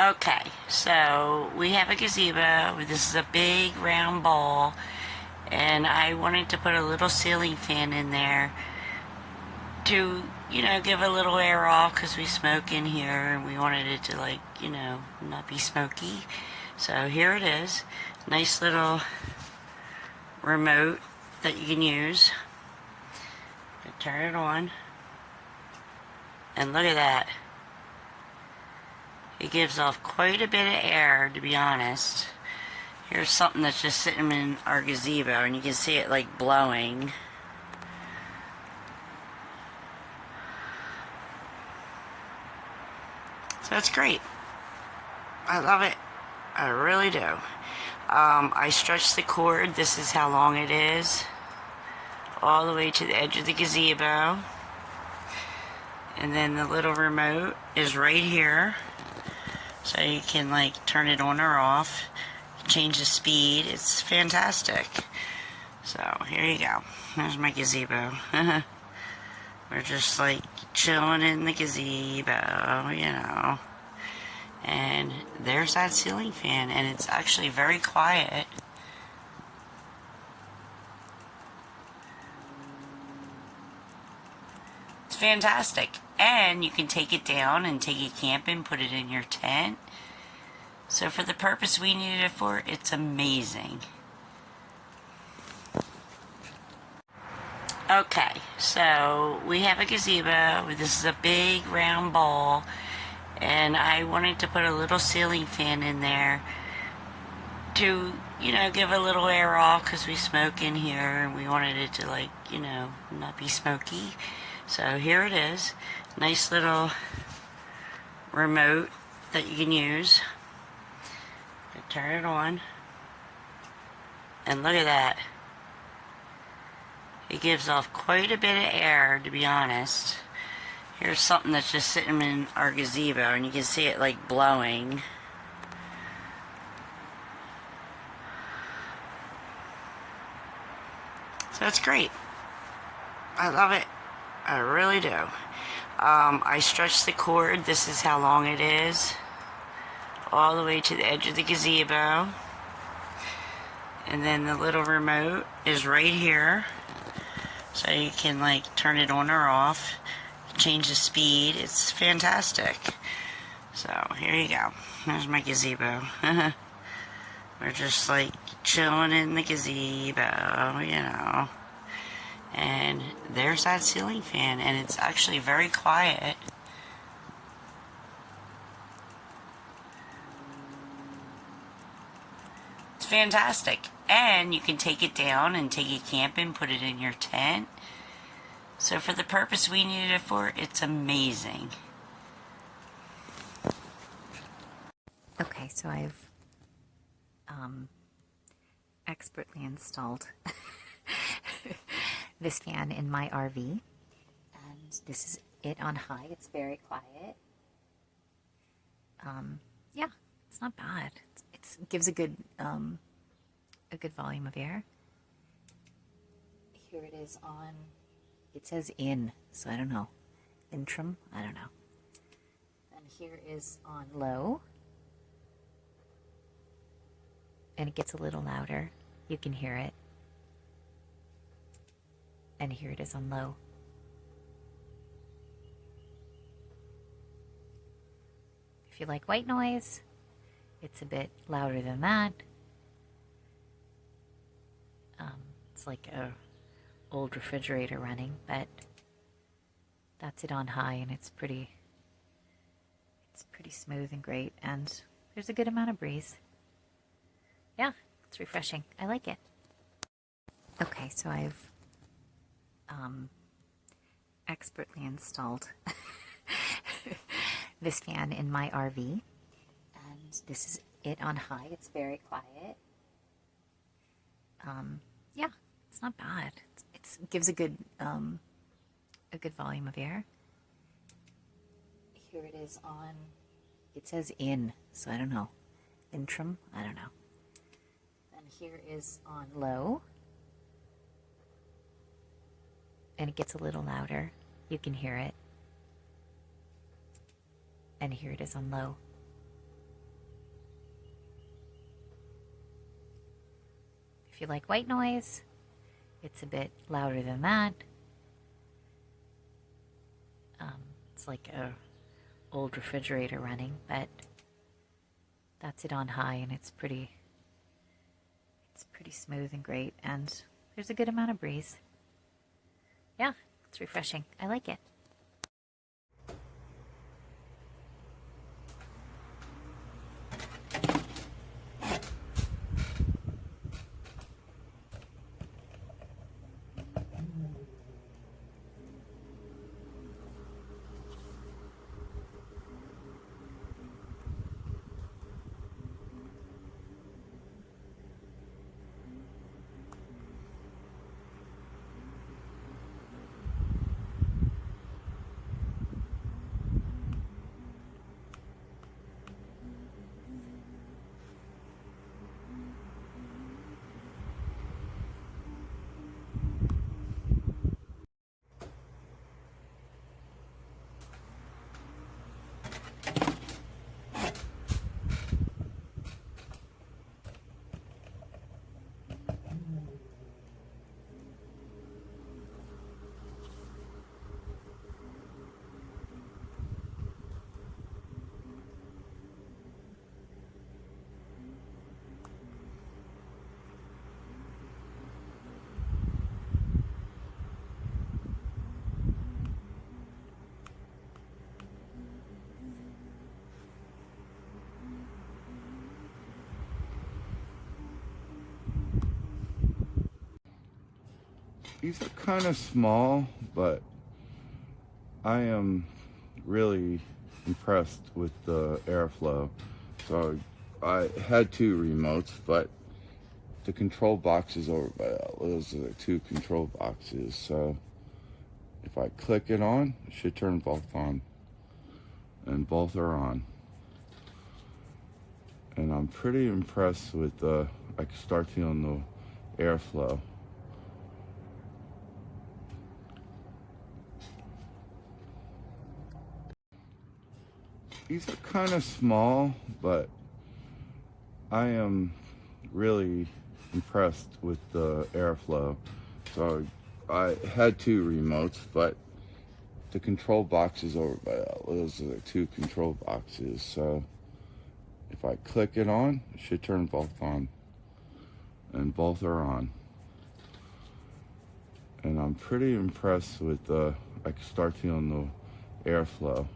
Okay, so we have a gazebo. This is a big round ball, and I wanted to put a little ceiling fan in there to, give a little air off because we smoke in here and we wanted it to, not be smoky. So here it is. Nice little remote that you can use. Turn it on. And look at that. It gives off quite a bit of air, to be honest. Here's something that's just sitting in our gazebo, and you can see it like blowing. So it's great. I love it. I really do. I stretch the cord. This is how long it is. All the way to the edge of the gazebo. And then the little remote is right here. So you can turn it on or off. Change the speed. It's fantastic. So here you go. There's my gazebo. We're just chilling in the gazebo, And there's that ceiling fan, and it's actually very quiet. It's fantastic. And you can take it down and take it camping, put it in your tent. So for the purpose we needed it for, it's amazing. Okay, so we have a gazebo. This is a big round ball, and I wanted to put a little ceiling fan in there to, give a little air off because we smoke in here and we wanted it to not be smoky. So here it is. Nice little remote that you can use. Turn it on. And look at that. It gives off quite a bit of air, to be honest. Here's something that's just sitting in our gazebo, and you can see it blowing. So it's great. I love it. I really do. I stretch the cord. This is how long it is. All the way to the edge of the gazebo. And then the little remote is right here. So you can turn it on or off. Change the speed. It's fantastic. So here you go. There's my gazebo. We're just chilling in the gazebo, And there's that ceiling fan, and it's actually very quiet. It's fantastic. And you can take it down and take it camping, put it in your tent. So for the purpose we needed it for, it's amazing. Okay, so I've expertly installed this fan in my RV, and this is it on high. It's very quiet. Yeah, it's not bad. It gives a good volume of air. Here it is on. It says in, so I don't know. Intrum, I don't know. And here is on low. And it gets a little louder. You can hear it. And here it is on low. If you like white noise, it's a bit louder than that. It's like a old refrigerator running, but that's it on high, and it's pretty smooth and great, and there's a good amount of breeze. Yeah, it's refreshing. I like it. Okay, so I've expertly installed this fan in my RV, and this is it on high. It's very quiet. Yeah, it's not bad. It gives a good volume of air. Here it is on. It says in, so I don't know. Intrum, I don't know. And here is on low. And it gets a little louder. You can hear it. And here it is on low. If you like white noise, it's a bit louder than that. It's like a old refrigerator running, but that's it on high, and it's pretty smooth and great, and there's a good amount of breeze. Yeah, it's refreshing. I like it. These are kind of small, but I am really impressed with the airflow. So I had two remotes, but the control boxes over by those are the two control boxes. So if I click it on, it should turn both on, and both are on. And I'm pretty impressed with I can start feeling the airflow. These are kind of small, but I am really impressed with the airflow. So I had two remotes, but the control boxes over by those are the two control boxes. So if I click it on, it should turn both on, and both are on. And I'm pretty impressed with I can start feeling the airflow.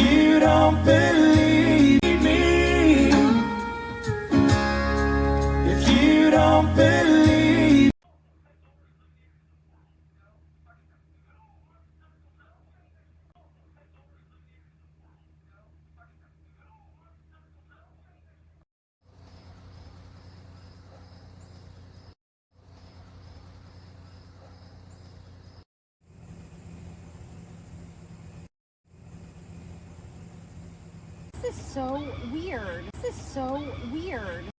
you don't believe me, if you don't believe. This is so weird. This is so weird.